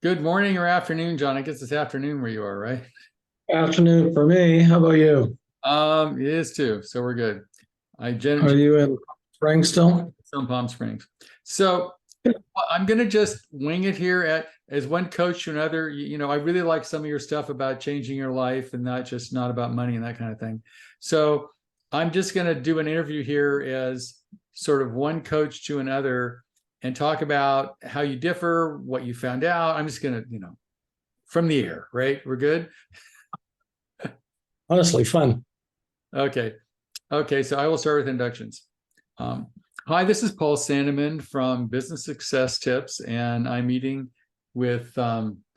Good morning or afternoon, John. I guess it's afternoon where you are, right? Afternoon for me. How about you? It is too. So we're good. I Are generally you in spring still? some Palm Springs. So I'm gonna just wing it here at as one coach to another. I really like some of your stuff about changing your life and not about money and that kind of thing. So I'm just gonna do an interview here as sort of one coach to another and talk about how you differ, what you found out. I'm just gonna, from the air, right? We're good. Honestly, fun. Okay. Okay, so I will start with inductions. Um, Hi, this is Paul Sandeman from Business Success Tips, and I'm meeting with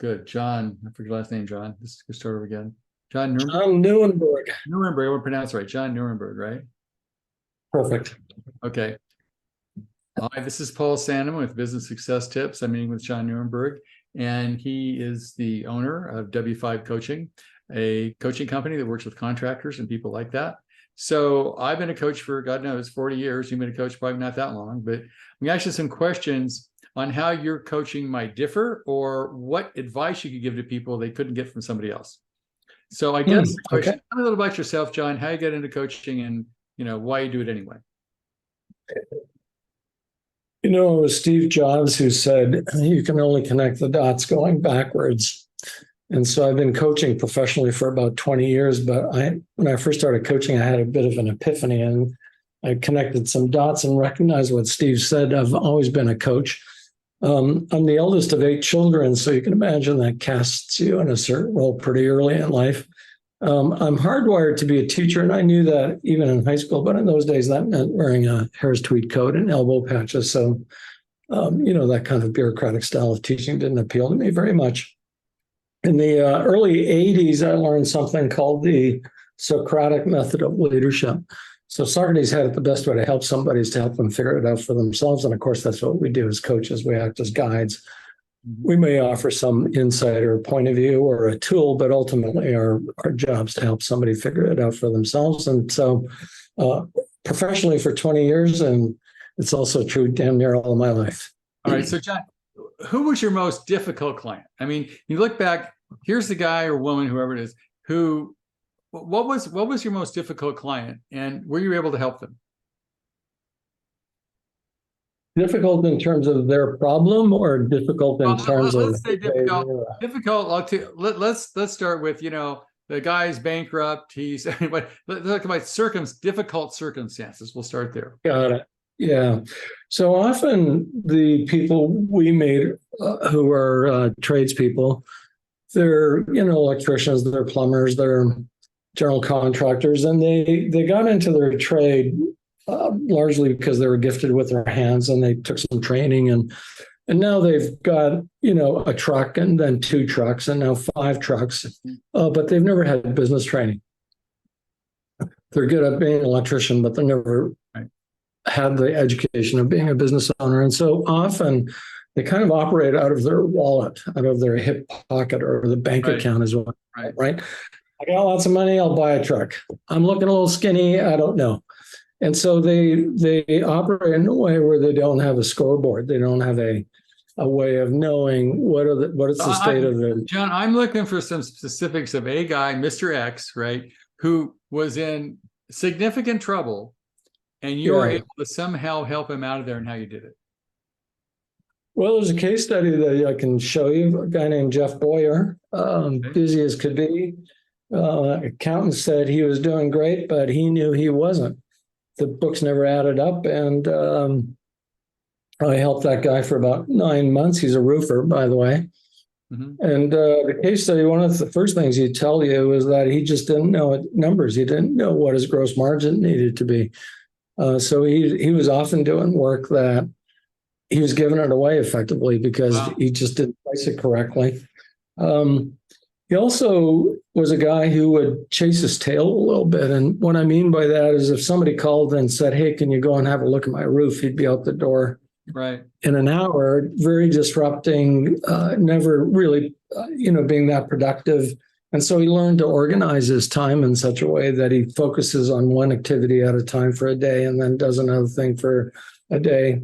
good John. I forget your last name, John. Let's start over again. John Nuremberg. John Nieuwenburg. Nuremberg. I will pronounce it right. John Nuremberg, right? Perfect. Okay. Hi, this is Paul Sandeman with Business Success Tips. I'm meeting with John Nuremberg, and he is the owner of W5 Coaching, a coaching company that works with contractors and people like that. So I've been a coach for, God knows, 40 years. You've been a coach probably not that long, but we asked you some questions on how your coaching might differ or what advice you could give to people they couldn't get from somebody else. So I guess the Okay. question, tell me a little about yourself, John, how you get into coaching and why you do it anyway. You know, it was Steve Jobs who said you can only connect the dots going backwards. And so I've been coaching professionally for about 20 years. But when I first started coaching, I had a bit of an epiphany and I connected some dots and recognized what Steve said. I've always been a coach. I'm the eldest of 8 children, so you can imagine that casts you in a certain role pretty early in life. I'm hardwired to be a teacher, and I knew that even in high school, but in those days that meant wearing a Harris tweed coat and elbow patches. So, that kind of bureaucratic style of teaching didn't appeal to me very much. In the early 80s, I learned something called the Socratic method of leadership. So Socrates had it the best way to help somebody is to help them figure it out for themselves. And of course, that's what we do as coaches. We act as guides. We may offer some insight or point of view or a tool, but ultimately our job is to help somebody figure it out for themselves. And so professionally for 20 years, and it's also true damn near all of my life. All right. So, John, who was your most difficult client? I mean, you look back, here's the guy or woman, whoever it is, what was your most difficult client and were you able to help them? Difficult in terms of their problem or difficult in terms of Let's say difficult. Let's start with the guy's bankrupt. He's let's talk about difficult circumstances. We'll start there. Got it. Yeah. So often the people we meet who are tradespeople, they're electricians, they're plumbers, they're general contractors, and they got into their trade largely because they were gifted with their hands and they took some training and now they've got a truck and then 2 trucks and now 5 trucks, but they've never had business training. They're good at being an electrician, but they never had the education of being a business owner, and so often they kind of operate out of their wallet, out of their hip pocket or the bank account as well. Right. I got lots of money. I'll buy a truck. I'm looking a little skinny. I don't know. And so they operate in a way where they don't have a scoreboard. They don't have a way of knowing what is the state of the. John, I'm looking for some specifics of a guy, Mr. X, right, who was in significant trouble, and you were able to somehow help him out of there, and how you did it. Well, there's a case study that I can show you. A guy named Jeff Boer, busy as could be. Accountant said he was doing great, but he knew he wasn't. The books never added up, and I helped that guy for about 9 months. He's a roofer, by the way. Mm-hmm. And the case study, one of the first things he'd tell you is that he just didn't know numbers. He didn't know what his gross margin needed to be. So he was often doing work that he was giving it away effectively because he just didn't price it correctly. He also was a guy who would chase his tail a little bit. And what I mean by that is if somebody called and said, hey, can you go and have a look at my roof? He'd be out the door in an hour, very disrupting, never really, being that productive. And so he learned to organize his time in such a way that he focuses on one activity at a time for a day and then does another thing for a day.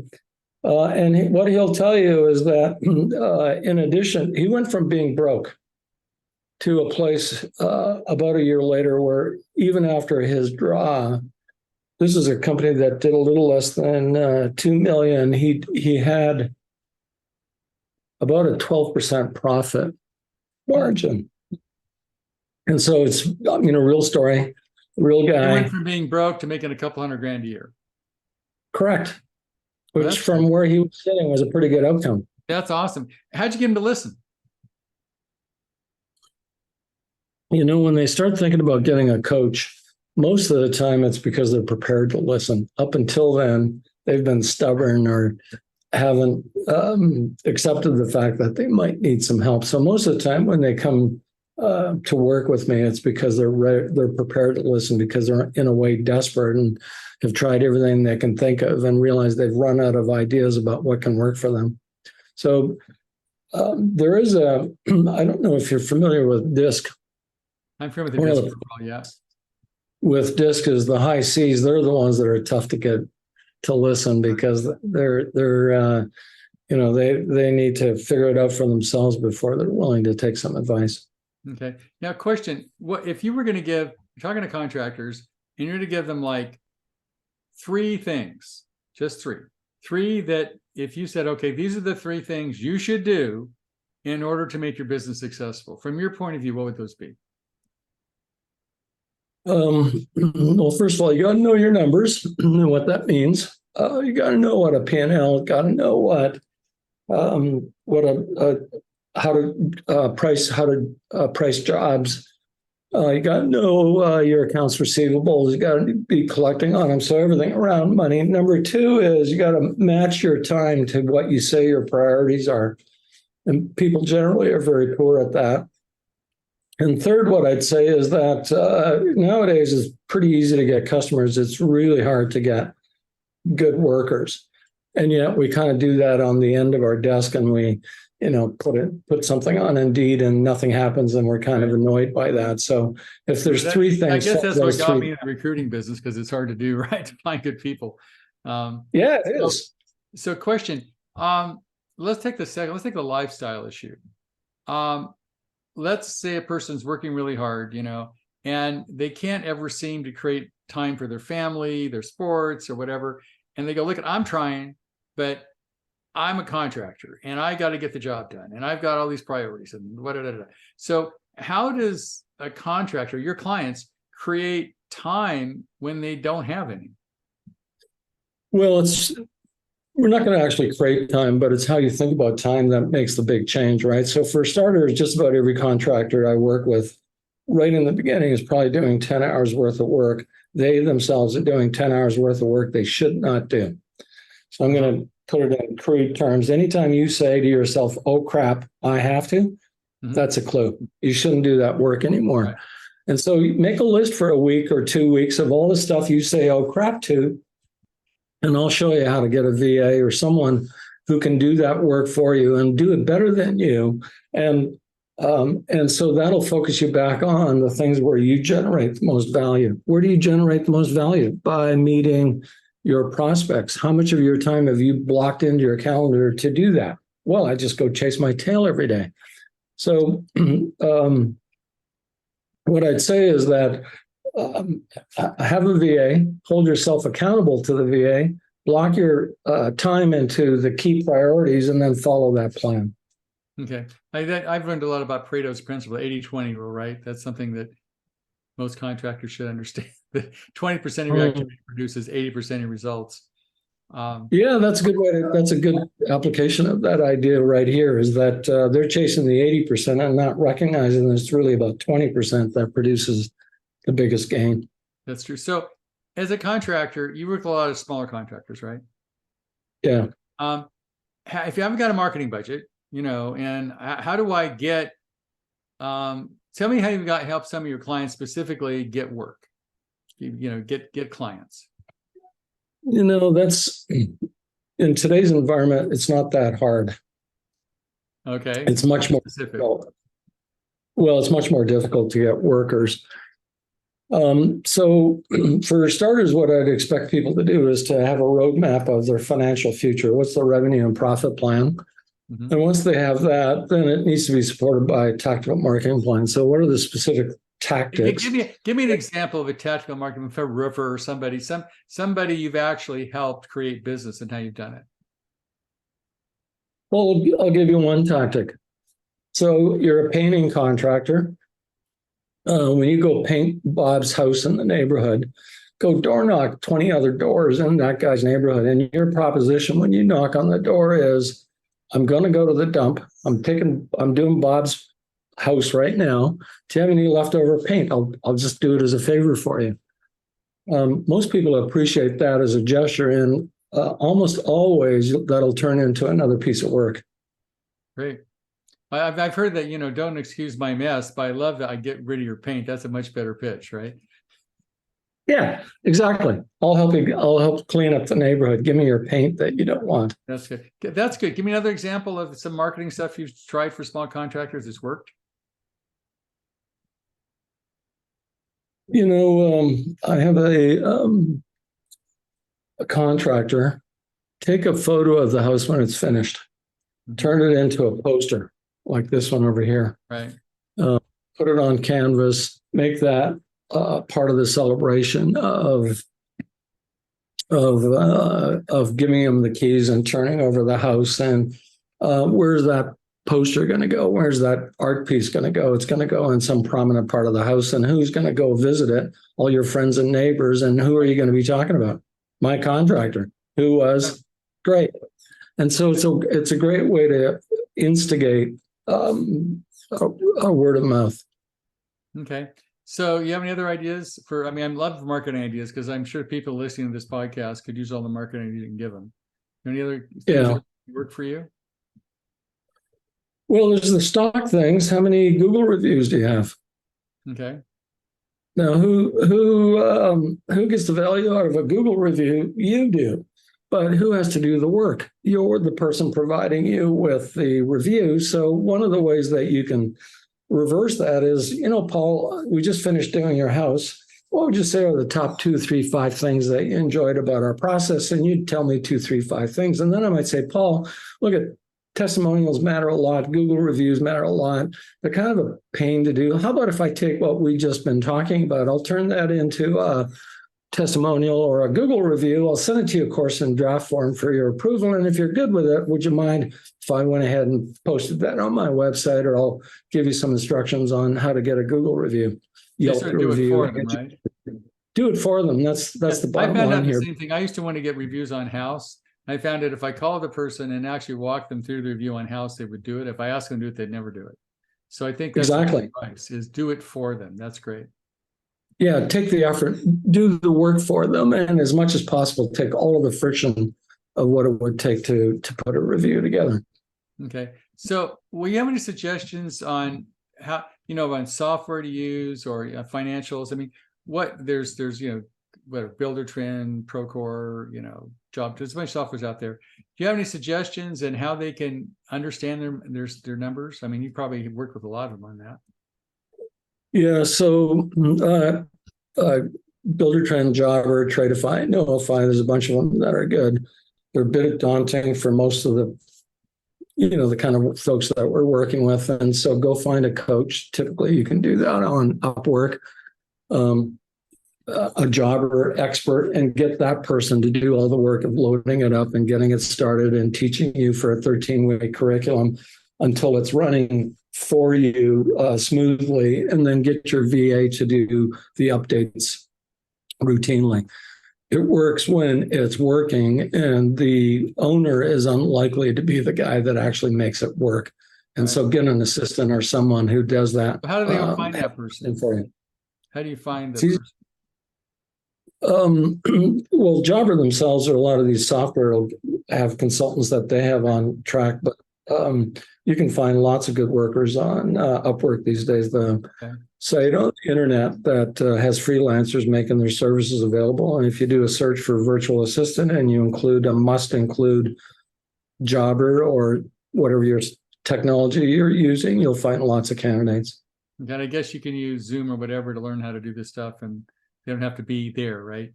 What he'll tell you is that in addition, he went from being broke to a place about a year later where even after his draw, this is a company that did a little less than 2 million. He had about a 12% profit margin. And so it's, a real story, real He guy. went from being broke to making a couple $100,000 a year. Correct. Which That's from good. where he was sitting was a pretty good outcome. That's awesome. How'd you get him to listen? When they start thinking about getting a coach, most of the time it's because they're prepared to listen. Up until then, they've been stubborn or haven't accepted the fact that they might need some help. So most of the time when they come to work with me, it's because they're prepared to listen, because they're in a way desperate and have tried everything they can think of and realize they've run out of ideas about what can work for them. So there is I don't know if you're familiar with DISC. I'm familiar with the disc protocol, yeah. With DISC is the high C's. They're the ones that are tough to get to listen, because they're they need to figure it out for themselves before they're willing to take some advice. Okay. Now, question: what if you were going to you're talking to contractors, and you're going to give them like 3 things, just 3 that if you said, okay, these are the 3 things you should do in order to make your business successful, from your point of view, what would those be? Well, first of all, you got to know your numbers and what that means. You got to know what a P&L, got to know how to price jobs. You got to know your accounts receivables. You got to be collecting on them. So everything around money. Number 2 is you got to match your time to what you say your priorities are. And people generally are very poor at that. And third, what I'd say is that nowadays it's pretty easy to get customers. It's really hard to get good workers. And yet we kind of do that on the end of our desk, and we, put something on Indeed and nothing happens, and we're kind of annoyed by that. So if there's 3 things. I guess that's what got me in the recruiting business, because it's hard to do, right? To find good people. Yeah, it is. So question, let's take the lifestyle issue. Let's say a person's working really hard, and they can't ever seem to create time for their family, their sports, or whatever. And they go, look, I'm trying, but I'm a contractor and I got to get the job done. And I've got all these priorities and whatever. So how does a contractor, your clients, create time when they don't have any? Well, we're not going to actually create time, but it's how you think about time that makes the big change, right? So for starters, just about every contractor I work with right in the beginning is probably doing 10 hours worth of work. They themselves are doing 10 hours worth of work they should not do. So I'm going to put it in crude terms. Anytime you say to yourself, oh crap, I have to, that's a clue. You shouldn't do that work anymore. Right. And so you make a list for a week or 2 weeks of all the stuff you say, oh crap to, and I'll show you how to get a VA or someone who can do that work for you and do it better than you. And so that'll focus you back on the things where you generate the most value. Where do you generate the most value? By meeting your prospects. How much of your time have you blocked into your calendar to do that? Well, I just go chase my tail every day. So what I'd say is that have a VA, hold yourself accountable to the VA, block your time into the key priorities, and then follow that plan. Okay. I've learned a lot about Pareto's principle, the 80-20 rule, right? That's something that most contractors should understand. That 20% of your activity produces 80% of your results. Yeah, that's a good way that's a good application of that idea right here, is that they're chasing the 80% and not recognizing that it's really about 20% that produces the biggest gain. That's true. So as a contractor, you work with a lot of smaller contractors, right? Yeah. If you haven't got a marketing budget, and how do I get, tell me how you've got help some of your clients specifically get work, get clients. That's in today's environment, it's not that hard. Okay. It's much more difficult. Well, it's much more difficult to get workers. So for starters, what I'd expect people to do is to have a roadmap of their financial future. What's the revenue and profit plan? Mhm. And once they have that, then it needs to be supported by a tactical marketing plan. So what are the specific tactics? Give me an example of a tactical marketing for a roofer or somebody you've actually helped create business and how you've done it. Well, I'll give you one tactic. So you're a painting contractor. When you go paint Bob's house in the neighborhood, go door knock 20 other doors in that guy's neighborhood. And your proposition when you knock on the door is, I'm going to go to the dump. I'm doing Bob's house right now. Do you have any leftover paint? I'll just do it as a favor for you. Most people appreciate that as a gesture, and almost always that'll turn into another piece of work. Great. I've heard that, don't excuse my mess, but I love that I get rid of your paint. That's a much better pitch, right? Yeah, exactly. I'll help clean up the neighborhood. Give me your paint that you don't want. That's good. That's good. Give me another example of some marketing stuff you've tried for small contractors that's worked. I have a contractor take a photo of the house when it's finished, turn it into a poster like this one over here. Right. Put it on canvas, make that part of the celebration of giving him the keys and turning over the house. And where's that poster going to go? Where's that art piece going to go? It's going to go in some prominent part of the house. And who's going to go visit it? All your friends and neighbors. And who are you going to be talking about? My contractor, who was great. And so it's a great way to instigate a word of mouth. Okay. So you have any other ideas I love marketing ideas because I'm sure people listening to this podcast could use all the marketing you can give them. Any other things that work for you? Well, there's the stock things. How many Google reviews do you have? Okay. Now, who gets the value out of a Google review? You do. But who has to do the work? You're the person providing you with the review. So one of the ways that you can reverse that is, Paul, we just finished doing your house. What would you say are the top 2, 3, 5 things that you enjoyed about our process? And you'd tell me 2, 3, 5 things. And then I might say, Paul, look at testimonials matter a lot. Google reviews matter a lot. They're kind of a pain to do. How about if I take what we've just been talking about? I'll turn that into a testimonial or a Google review. I'll send it to you, of course, in draft form for your approval. And if you're good with it, would you mind if I went ahead and posted that on my website, or I'll give you some instructions on how to get a Google review. Yelp review. Do it for them, right? Do it for them. That's the bottom line here. I found out the same thing. I used to want to get reviews on house. I found that if I called the person and actually walked them through the review on house, they would do it. If I asked them to do it, they'd never do it. So I think that's exactly advice, is do it for them. That's great. Yeah, take the effort, do the work for them, and as much as possible, take all of the friction of what it would take to put a review together. Okay. So will you have any suggestions on how, on software to use or financials? I mean, there's Builder Trend, Procore, Job. There's a bunch of softwares out there. Do you have any suggestions and how they can understand their numbers? I mean, you probably worked with a lot of them on that. Yeah. So Builder Trend, Jobber, Tradeify, Notify, there's a bunch of them that are good. They're a bit daunting for most of the kind of folks that we're working with. And so go find a coach. Typically you can do that on Upwork, a Jobber expert, and get that person to do all the work of loading it up and getting it started and teaching you for a 13-week curriculum until it's running for you smoothly, and then get your VA to do the updates routinely. It works when it's working, and the owner is unlikely to be the guy that actually makes it work. And right. So get an assistant or someone who does that. How do they find that person? For you. How do you find the person? Well, Jobber themselves, or a lot of these software will have consultants that they have on track, but you can find lots of good workers on Upwork these days. The site on the internet that has freelancers making their services available. And if you do a search for virtual assistant and you must include Jobber or whatever your technology you're using, you'll find lots of candidates. And I guess you can use Zoom or whatever to learn how to do this stuff, and they don't have to be there, right?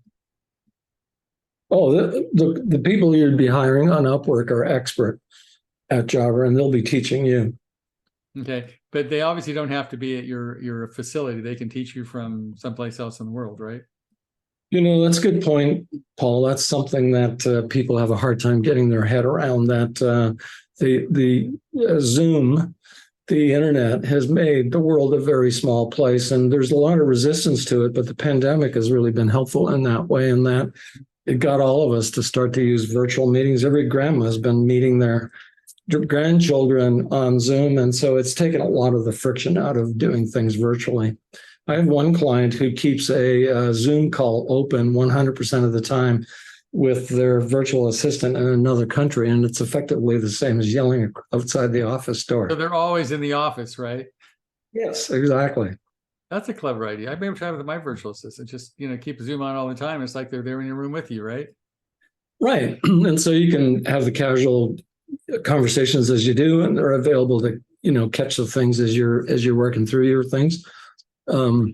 Oh, the people you'd be hiring on Upwork are expert at Java, and they'll be teaching you. Okay, but they obviously don't have to be at your facility. They can teach you from someplace else in the world, right? That's a good point, Paul. That's something that people have a hard time getting their head around. That the Zoom, the internet, has made the world a very small place, and there's a lot of resistance to it. But the pandemic has really been helpful in that way, in that it got all of us to start to use virtual meetings. Every grandma has been meeting their grandchildren on Zoom, and so it's taken a lot of the friction out of doing things virtually. I have one client who keeps a Zoom call open 100% of the time with their virtual assistant in another country, and it's effectively the same as yelling outside the office door. So they're always in the office, right? Yes, exactly. That's a clever idea. I've been trying with my virtual assistant. Just keep Zoom on all the time. It's like they're there in your room with you, right? Right, and so you can have the casual conversations as you do, and they're available to catch the things as you're working through your things. Zoom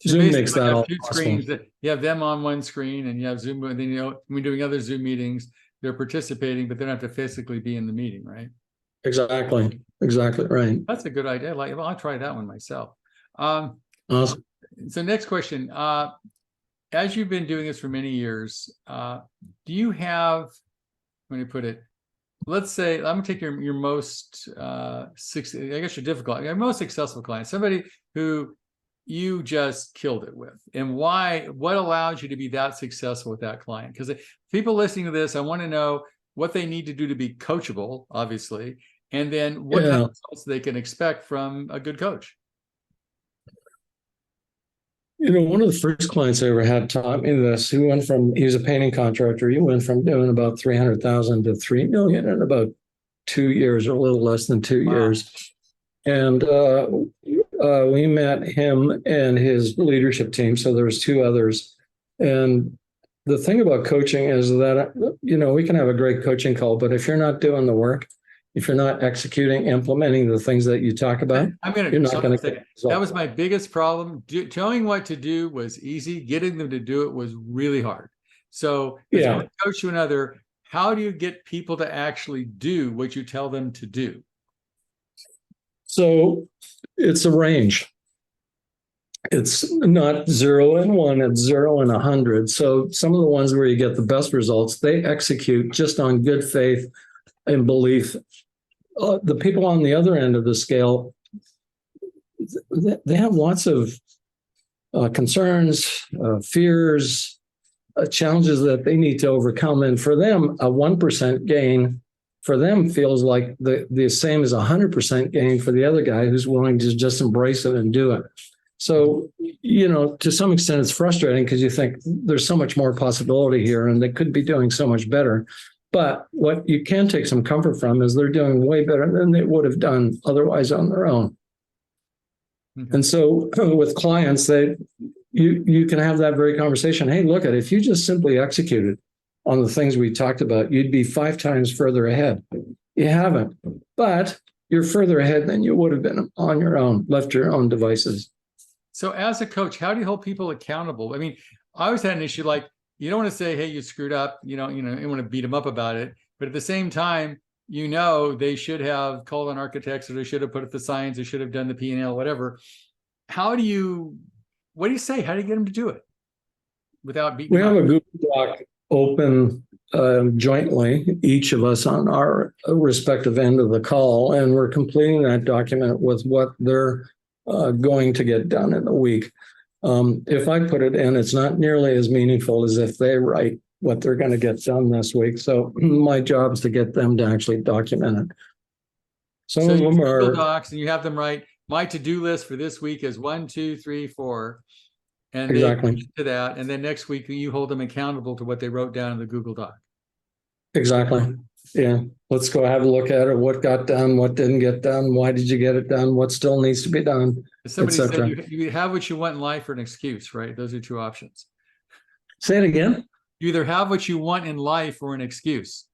makes that all two possible. screens that you have them on one screen, and you have Zoom, and then when we're doing other Zoom meetings, they're participating, but they don't have to physically be in the meeting, right? Exactly right. That's a good idea. Well, I'll try that one myself. Awesome. So next question. As you've been doing this for many years, do you have, when you put it, let's say, I'm gonna take your most I guess your difficult, your most successful client, somebody who you just killed it with, and what allowed you to be that successful with that client? Because people listening to this, I want to know what they need to do to be coachable, obviously, and then what kind of results they can expect from a good coach. One of the first clients I ever had taught me this. He was a painting contractor. He went from doing about 300,000 to 3 million in about 2 years, or a little less than 2 years. And we met him and his leadership team. So there was 2 others. And the thing about coaching is that, we can have a great coaching call, but if you're not doing the work, if you're not executing, implementing the things that you talk about, you're not going to get results. That was my biggest problem. Telling what to do was easy. Getting them to do it was really hard. So as a coach to another, how do you get people to actually do what you tell them to do? So it's a range. It's not 0 and 1, it's 0 and 100. So some of the ones where you get the best results, they execute just on good faith and belief. The people on the other end of the scale, they have lots of concerns, fears, challenges that they need to overcome. And for them, a 1% gain for them feels like the same as 100% gain for the other guy who's willing to just embrace it and do it. So, to some extent, it's frustrating because you think there's so much more possibility here and they could be doing so much better. But what you can take some comfort from is they're doing way better than they would have done otherwise on their own. Mm-hmm. And so with clients, you can have that very conversation. Hey, look, if you just simply executed on the things we talked about, you'd be 5 times further ahead. You haven't, but you're further ahead than you would have been on your own, left your own devices. So as a coach, how do you hold people accountable? I mean, I always had an issue like, you don't want to say, hey, you screwed up. You want to beat them up about it. But at the same time, they should have called on architects, or they should have put up the signs, they should have done the P&L, whatever. What do you say? How do you get them to do it without beating them up? We have a Google Doc open jointly, each of us on our respective end of the call, and we're completing that document with what they're going to get done in the week. If I put it in, it's not nearly as meaningful as if they write what they're going to get done this week. So my job is to get them to actually document it. Some of them are Google Docs, and you have them write, my to-do list for this week is 1, 2, 3, 4. And exactly they to that. And then next week you hold them accountable to what they wrote down in the Google Doc. Exactly. Yeah. Let's go have a look at it. What got done, what didn't get done, why did you get it done, what still needs to be done. Somebody said you have what you want in life or an excuse, right? Those are 2 options. Say it again. You either have what you want in life or an excuse.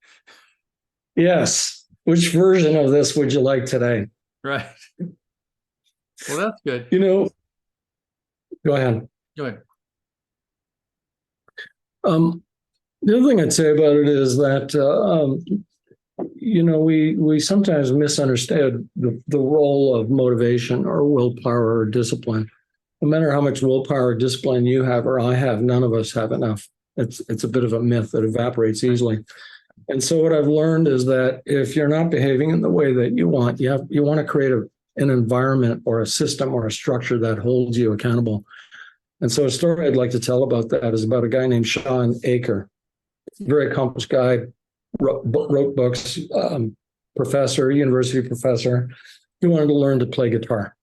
Yes. Which version of this would you like today? Right. Well, that's good. Go ahead. Go ahead. The other thing I'd say about it is that, we sometimes misunderstand the role of motivation or willpower or discipline. No matter how much willpower or discipline you have or I have, none of us have enough. It's a bit of a myth that evaporates easily. And so what I've learned is that if you're not behaving in the way that you want, you want to create an environment or a system or a structure that holds you accountable. And so a story I'd like to tell about that is about a guy named Sean Aker, very accomplished guy, wrote books, professor, university professor. He wanted to learn to play guitar.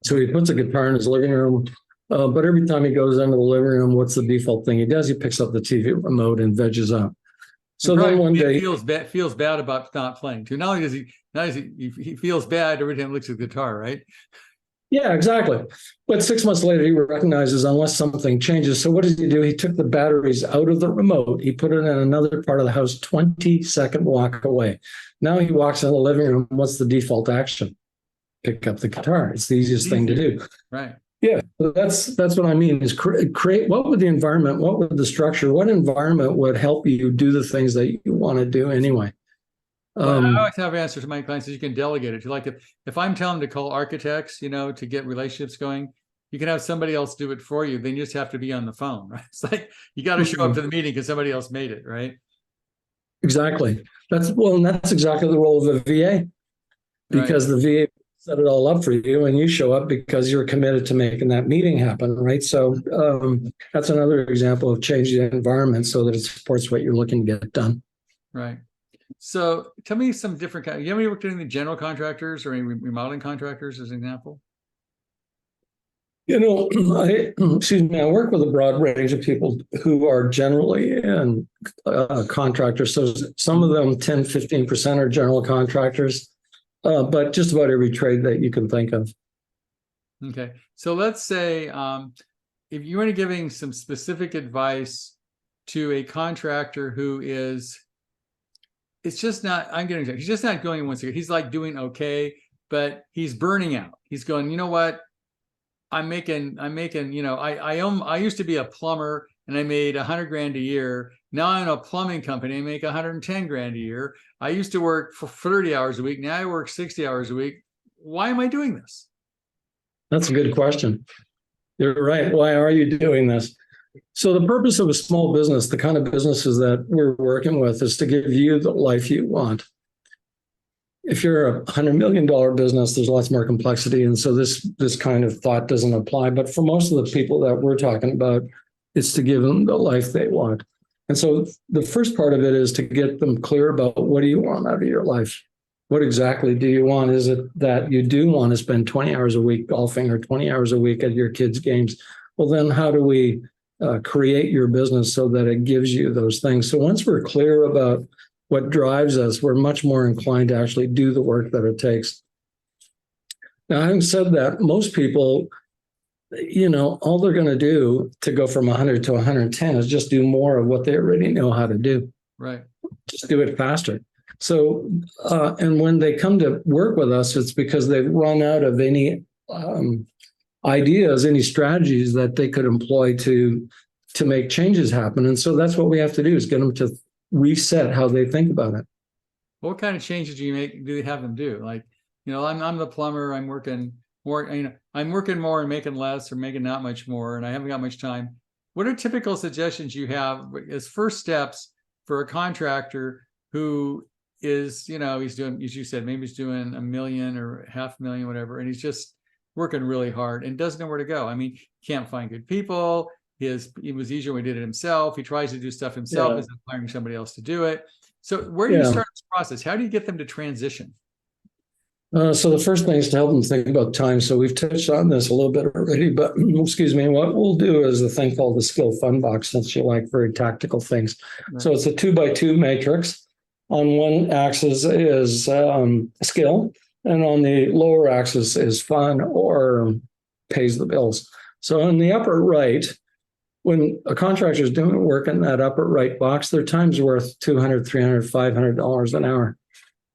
So he puts a guitar in his living room, but every time he goes into the living room, what's the default thing he does? He picks up the TV remote and veggies up. So then one day feels bad about not playing too. Not only does he feels bad every time he looks at the guitar, right? Yeah, exactly. But 6 months later, he recognizes unless something changes. So what does he do? He took the batteries out of the remote. He put it in another part of the house, 20-second walk away. Now he walks in the living room. What's the default action? Pick up the guitar. It's the easiest thing to do. Right. Yeah, so that's what I mean is create, what would the environment, what would the structure, what environment would help you do the things that you want to do anyway? Well, I always have answers to my clients that you can delegate it. Like if I'm telling them to call architects, to get relationships going, you can have somebody else do it for you. Then you just have to be on the phone, right? It's like you got to show up to the meeting because somebody else made it, right? Exactly. That's exactly the role of a VA, because the VA set it all up for you and you show up because you're committed to making that meeting happen, right? So that's another example of changing the environment so that it supports what you're looking to get done. Right. So tell me some different kind. You have any worked with any general contractors or any remodeling contractors as an example? I work with a broad range of people who are generally in contractors. So some of them, 10, 15% are general contractors, but just about every trade that you can think of. Okay. So let's say if you were giving some specific advice to a contractor who is, it's just not, he's just not going once a year. He's like doing okay, but he's burning out. He's going, you know what? I used to be a plumber and I made 100 grand a year. Now I'm in a plumbing company. I make 110 grand a year. I used to work for 30 hours a week. Now I work 60 hours a week. Why am I doing this? That's a good question. You're right. Why are you doing this? So the purpose of a small business, the kind of businesses that we're working with, is to give you the life you want. If you're $100 million business, there's lots more complexity. And so this kind of thought doesn't apply. But for most of the people that we're talking about, it's to give them the life they want. And so the first part of it is to get them clear about what do you want out of your life? What exactly do you want? Is it that you do want to spend 20 hours a week golfing or 20 hours a week at your kids' games? Well, then how do we create your business so that it gives you those things? So once we're clear about what drives us, we're much more inclined to actually do the work that it takes. Now, having said that, most people, all they're going to do to go from 100 to 110 is just do more of what they already know how to do. Right. Just do it faster. So, and when they come to work with us, it's because they've run out of any ideas, any strategies that they could employ to make changes happen. And so that's what we have to do, is get them to reset how they think about it. What kind of changes do you have them do? Like, I'm the plumber, I'm working more, I'm working more and making less or making not much more, and I haven't got much time. What are typical suggestions you have as first steps for a contractor who is, he's doing, as you said, maybe he's doing $1 million or $500,000, whatever, and he's just working really hard and doesn't know where to go. I mean, can't find good people. It was easier when he did it himself. He tries to do stuff himself instead of hiring somebody else to do it. So where do you start this process? How do you get them to transition? So the first thing is to help them think about time. So we've touched on this a little bit already, but excuse me, what we'll do is a thing called the skill fun box, since you like very tactical things. Right. So it's a 2x2 matrix. On one axis is skill, and on the lower axis is fun or pays the bills. So in the upper right, when a contractor is doing work in that upper right box, their time's worth $200, $300, $500 an hour.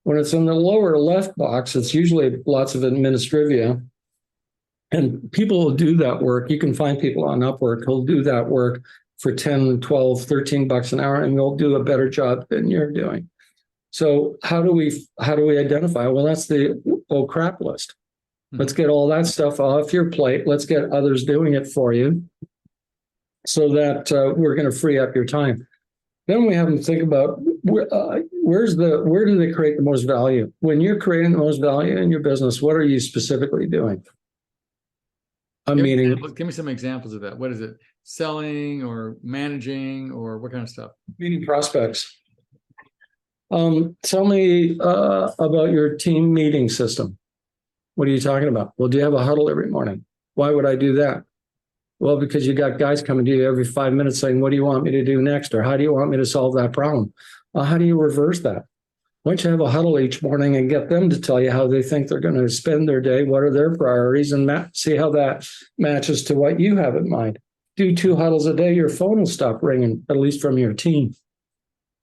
When it's in the lower left box, it's usually lots of administrivia, And people will do that work. You can find people on Upwork who'll do that work for 10, 12, 13 bucks an hour, and they'll do a better job than you're doing. So how do we identify? Well, that's the oh crap list. Let's get all that stuff off your plate. Let's get others doing it for you so that we're going to free up your time. Then we have them think about where do they create the most value? When you're creating the most value in your business, what are you specifically doing? Give me some examples of that. What is it? Selling or managing or what kind of stuff? Meeting prospects. Tell me about your team meeting system. What are you talking about? Well, do you have a huddle every morning? Why would I do that? Well, because you got guys coming to you every 5 minutes saying, what do you want me to do next? Or how do you want me to solve that problem? Well, how do you reverse that? Why don't you have a huddle each morning and get them to tell you how they think they're going to spend their day, what are their priorities, and see how that matches to what you have in mind. Do 2 huddles a day, your phone will stop ringing, at least from your team.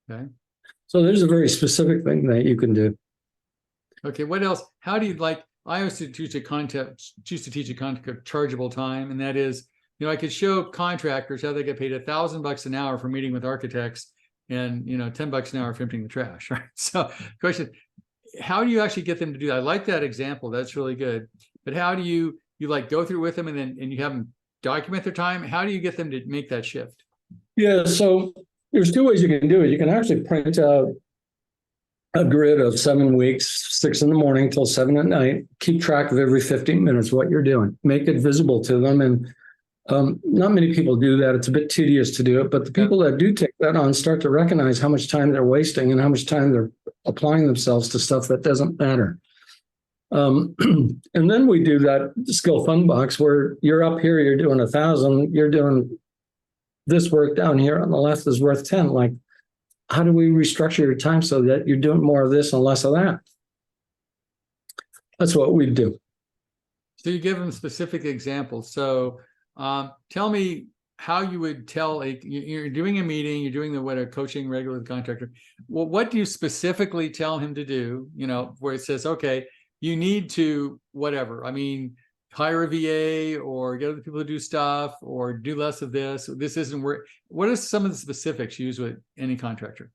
Okay. So there's a very specific thing that you can do. Okay, what else? How do you I always choose to teach a concept chargeable time, and that is, I could show contractors how they get paid $1,000 an hour for meeting with architects, and $10 an hour for emptying the trash, right? So, question: how do you actually get them to do that? I like that example. That's really good. But how do you go through with them and you have them document their time? How do you get them to make that shift? Yeah, so there's 2 ways you can do it. You can actually print out a grid of 7 weeks, 6 in the morning till 7 at night. Keep track of every 15 minutes what you're doing. Make it visible to them. And not many people do that. It's a bit tedious to do it. But the people that do take that on start to recognize how much time they're wasting and how much time they're applying themselves to stuff that doesn't matter. And then we do that skill fund box where you're up here, you're doing 1,000, you're doing this work down here on the left is worth 10. Like, how do we restructure your time so that you're doing more of this and less of that? That's what we do. So you give them specific examples. So tell me how you would tell you're doing a meeting, you're doing a coaching regular with contractor. Well, what do you specifically tell him to do? Where it says, okay, you need to whatever. I mean, hire a VA or get other people to do stuff or do less of this. This isn't work. What are some of the specifics you use with any contractor?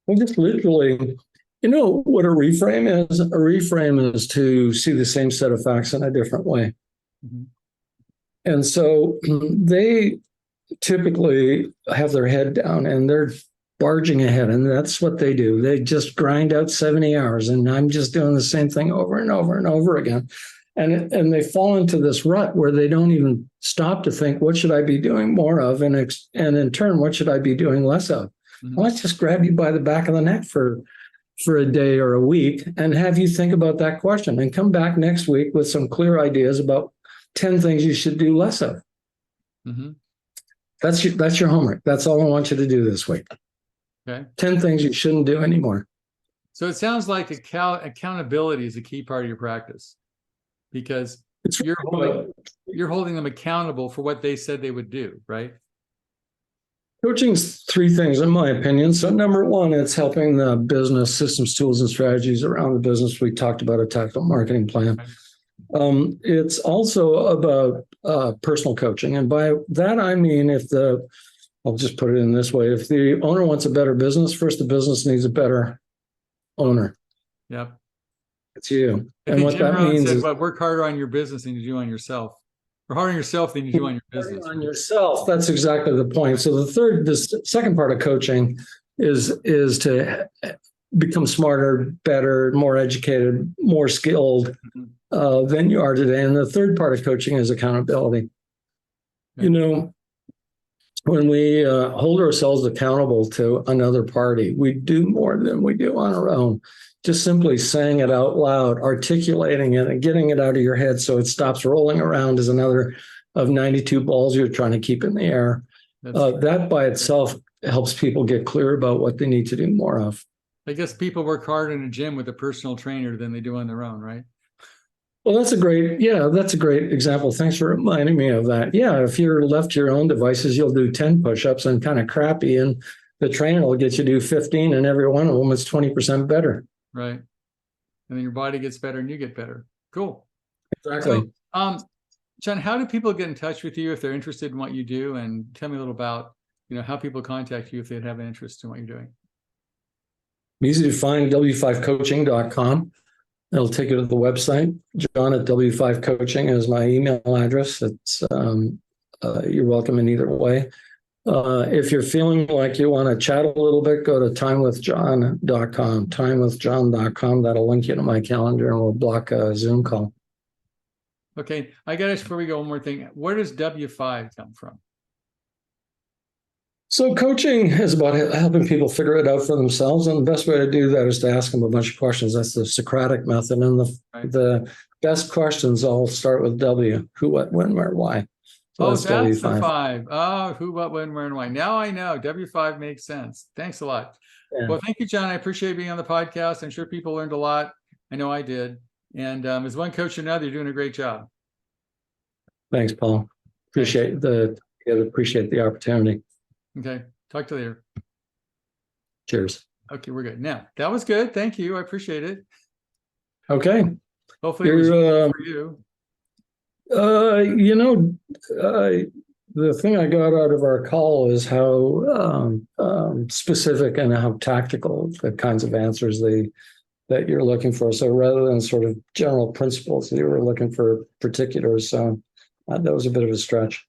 Well, just literally, what a reframe is? A reframe is to see the same set of facts in a different way. Mm-hmm. And so they typically have their head down and they're barging ahead, and that's what they do. They just grind out 70 hours, and I'm just doing the same thing over and over and over again. And they fall into this rut where they don't even stop to think, what should I be doing more of? And in turn, what should I be doing less of? Mm-hmm. Well, let's just grab you by the back of the neck for a day or a week and have you think about that question and come back next week with some clear ideas about 10 things you should do less of. Mm-hmm. That's your homework. That's all I want you to do this week. Okay. 10 things you shouldn't do anymore. So it sounds like accountability is a key part of your practice, because you're holding them accountable for what they said they would do, right? Coaching's 3 things, in my opinion. So number 1, it's helping the business systems, tools, and strategies around the business. We talked about a tactical marketing plan. It's also about personal coaching. And by that, I mean, I'll just put it in this way. If the owner wants a better business, first the business needs a better owner. Yep. It's you. And what that means is work harder on your business than you do on yourself. Or harder on yourself than you do on your business. On yourself. That's exactly the point. So the second part of coaching is to become smarter, better, more educated, more skilled than you are today. And the third part of coaching is accountability. Okay. When we hold ourselves accountable to another party, we do more than we do on our own. Just simply saying it out loud, articulating it, and getting it out of your head so it stops rolling around is another of 92 balls you're trying to keep in the air. That by itself helps people get clear about what they need to do more of. I guess people work harder in a gym with a personal trainer than they do on their own, right? Well, that's a great example. Thanks for reminding me of that. Yeah, if you're left to your own devices, you'll do 10 push-ups and kind of crappy, and the trainer will get you to do 15, and every one of them is 20% better. Right. and then your body gets better and you get better. Cool. Exactly. So, John, how do people get in touch with you if they're interested in what you do? And tell me a little about, how people contact you if they have an interest in what you're doing. Easy to find, w5coaching.com. It'll take you to the website. John at W5Coaching is my email address. It's you're welcome in either way. If you're feeling like you want to chat a little bit, go to timewithjohn.com. Timewithjohn.com. That'll link you to my calendar, and we'll block a Zoom call. Okay, I got to ask before we go one more thing. Where does W5 come from? So coaching is about helping people figure it out for themselves, and the best way to do that is to ask them a bunch of questions. That's the Socratic method, and the best questions all start with W: who, what, when, where, why. So that's W5. The 5. Oh, who, what, when, where, and why. Now I know W5 makes sense. Thanks a lot. Yeah. Well, thank you, John. I appreciate being on the podcast. I'm sure people learned a lot. I know I did. And as one coach to another, you're doing a great job. Thanks, Paul. Appreciate the opportunity. Okay. Talk to you later. Cheers. Okay, we're good. Now, that was good. Thank you. I appreciate it. Okay. Hopefully it was good for you. The thing I got out of our call is how specific and how tactical the kinds of answers that you're looking for. So rather than sort of general principles, you were looking for particulars. So that was a bit of a stretch.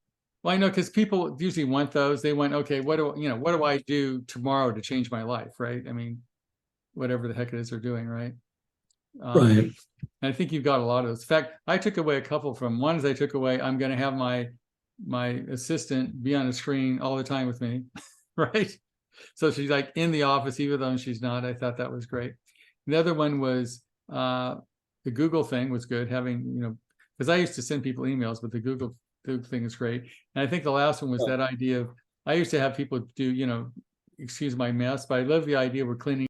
Well, I know, because people usually want those. They want, okay, what do I do tomorrow to change my life, right? I mean, whatever the heck it is they're doing, right? Right. And I think you've got a lot of those. In fact, I took away a couple from one is I took away, I'm going to have my assistant be on a screen all the time with me, right? So she's like in the office, even though she's not. I thought that was great. The other one was the Google thing was good, having, because I used to send people emails, but the Google thing is great. And I think the last one was that idea of, I used to have people do, excuse my mess, but I love the idea we're cleaning